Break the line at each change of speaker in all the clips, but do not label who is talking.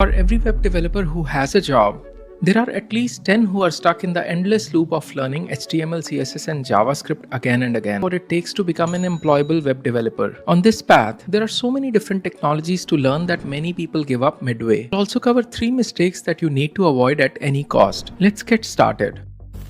For every web developer who has a job, there are at least 10 who are stuck in the endless loop of learning HTML, CSS, and JavaScript again and again. What it takes to become an employable web developer. On this path, there are so many different technologies to learn that many people give up midway. We'll also cover 3 mistakes that you need to avoid at any cost. Let's get started.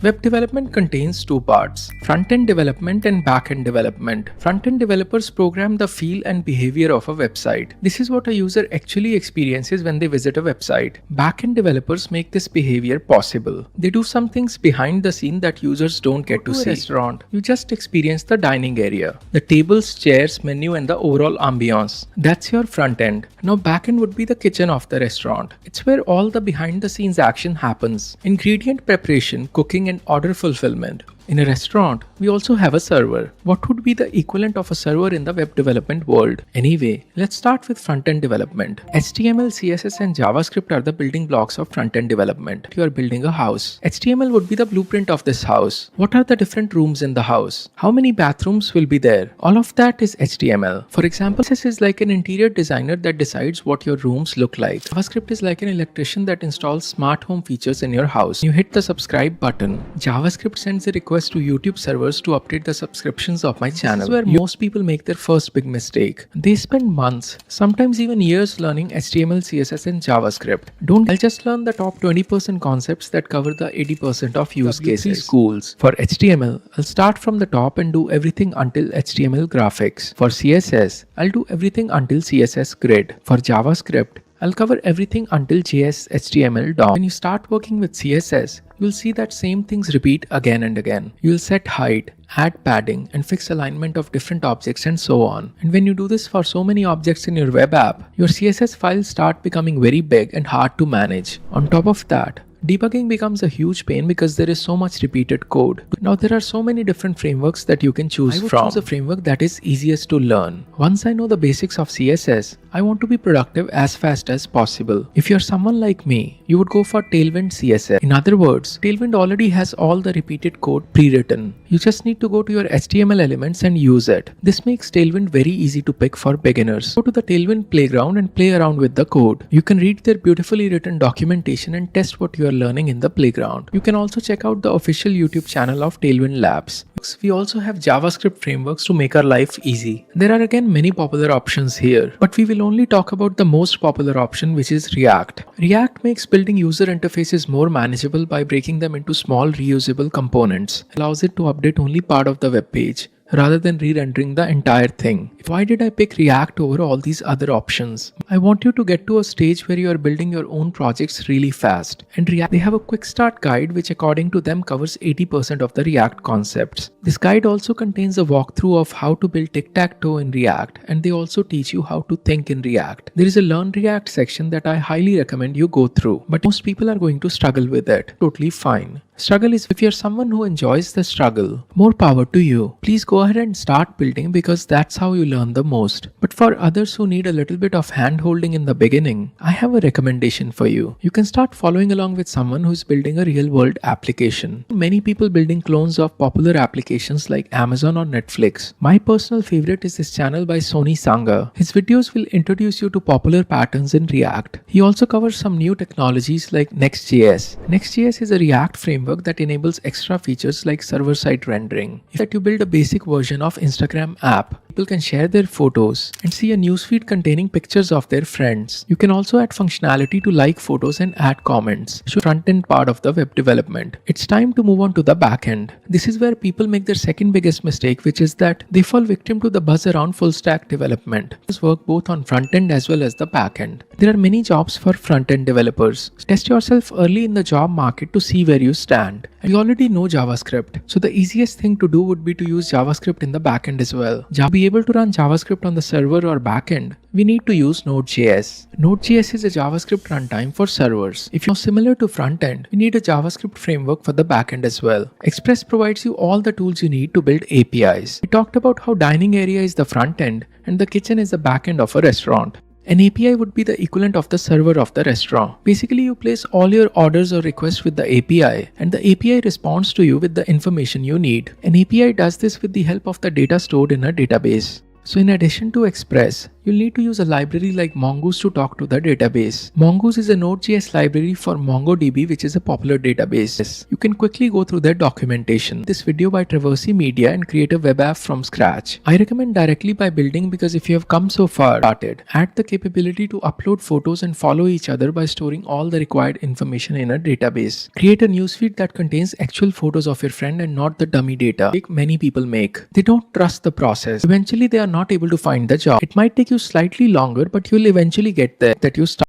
Web development contains 2 parts, front-end development and back-end development. Front-end developers program the feel and behavior of a website. This is what a user actually experiences when they visit a website. Back-end developers make this behavior possible. They do some things behind the scene that users don't get to see. Restaurant, you just experience the dining area, the tables, chairs, menu, and the overall ambiance. That's your front-end. Now back-end would be the kitchen of the restaurant. It's where all the behind-the-scenes action happens. Ingredient preparation, cooking, and order fulfillment. In a restaurant, we also have a server. What would be the equivalent of a server in the web development world? Anyway, let's start with front-end development. HTML, CSS, and JavaScript are the building blocks of front-end development. You are building a house. HTML would be the blueprint of this house. What are the different rooms in the house? How many bathrooms will be there? All of that is HTML. For example, CSS is like an interior designer that decides what your rooms look like. JavaScript is like an electrician that installs smart home features in your house. You hit the subscribe button. JavaScript sends a request to YouTube servers to update the subscriptions of my channel. This is where most people make their first big mistake. They spend months, sometimes even years learning HTML, CSS, and JavaScript. I'll just learn the top 20% concepts that cover the 80% of use cases. Schools. For HTML, I'll start from the top and do everything until HTML graphics. For CSS, I'll do everything until CSS grid. For JavaScript, I'll cover everything until JS HTML DOM. When you start working with CSS, you'll see that same things repeat again and again. You'll set height, add padding, and fix alignment of different objects and so on. And when you do this for so many objects in your web app, your CSS files start becoming very big and hard to manage. On top of that, debugging becomes a huge pain because there is so much repeated code. Now there are so many different frameworks that you can choose from. I would choose a framework that is easiest to learn. Once I know the basics of CSS, I want to be productive as fast as possible. If you're someone like me, you would go for Tailwind CSS. In other words, Tailwind already has all the repeated code pre-written. You just need to go to your HTML elements and use it. This makes Tailwind very easy to pick for beginners. Go to the Tailwind playground and play around with the code. You can read their beautifully written documentation and test what you are learning in the playground. You can also check out the official YouTube channel of Tailwind Labs. We also have JavaScript frameworks to make our life easy. There are again many popular options here, but we will only talk about the most popular option, which is React. React makes building user interfaces more manageable by breaking them into small reusable components. It allows it to update only part of the web page rather than re-rendering the entire thing. Why did I pick React over all these other options? I want you to get to a stage where you are building your own projects really fast. And React, they have a quick start guide which according to them covers 80% of the React concepts. This guide also contains a walkthrough of how to build tic-tac-toe in React, and they also teach you how to think in React. There is a Learn React section that I highly recommend you go through, but most people are going to struggle with it. Totally fine. Struggle is if you're someone who enjoys the struggle, more power to you. Please go ahead and start building because that's how you learn the most. But for others who need a little bit of hand holding in the beginning, I have a recommendation for you. You can start following along with someone who's building a real world application. Many people building clones of popular applications like Amazon or Netflix. My personal favorite is this channel by Sony Sanga. His videos will introduce you to popular patterns in React. He also covers some new technologies like Next.js. Next.js is a React framework that enables extra features like server-side rendering. If you build a basic version of Instagram app, people can share their photos and see a newsfeed containing pictures of their friends. You can also add functionality to like photos and add comments. So front-end part of the web development. It's time to move on to the back-end. This is where people make their second biggest mistake, which is that they fall victim to the buzz around full-stack development. This work both on front-end as well as the back-end. There are many jobs for front-end developers. Test yourself early in the job market to see where you stand. You already know JavaScript, so the easiest thing to do would be to use JavaScript in the backend as well. To be able to run JavaScript on the server or backend, we need to use Node.js. Node.js is a JavaScript runtime for servers. If you're similar to frontend, we need a JavaScript framework for the backend as well. Express provides you all the tools you need to build APIs. We talked about how dining area is the front end and the kitchen is the backend of a restaurant. An API would be the equivalent of the server of the restaurant. Basically, you place all your orders or requests with the API, and the API responds to you with the information you need. An API does this with the help of the data stored in a database. So in addition to Express, you'll need to use a library like Mongoose to talk to the database. Mongoose is a Node.js library for MongoDB, which is a popular database. You can quickly go through their documentation. This video by Traversy Media and create a web app from scratch. I recommend directly by building because if you have come so far, started. Add the capability to upload photos and follow each other by storing all the required information in a database. Create a newsfeed that contains actual photos of your friend and not the dummy data like many people make. They don't trust the process. Eventually they are not able to find the job. It might take you slightly longer, but you'll eventually get there that you start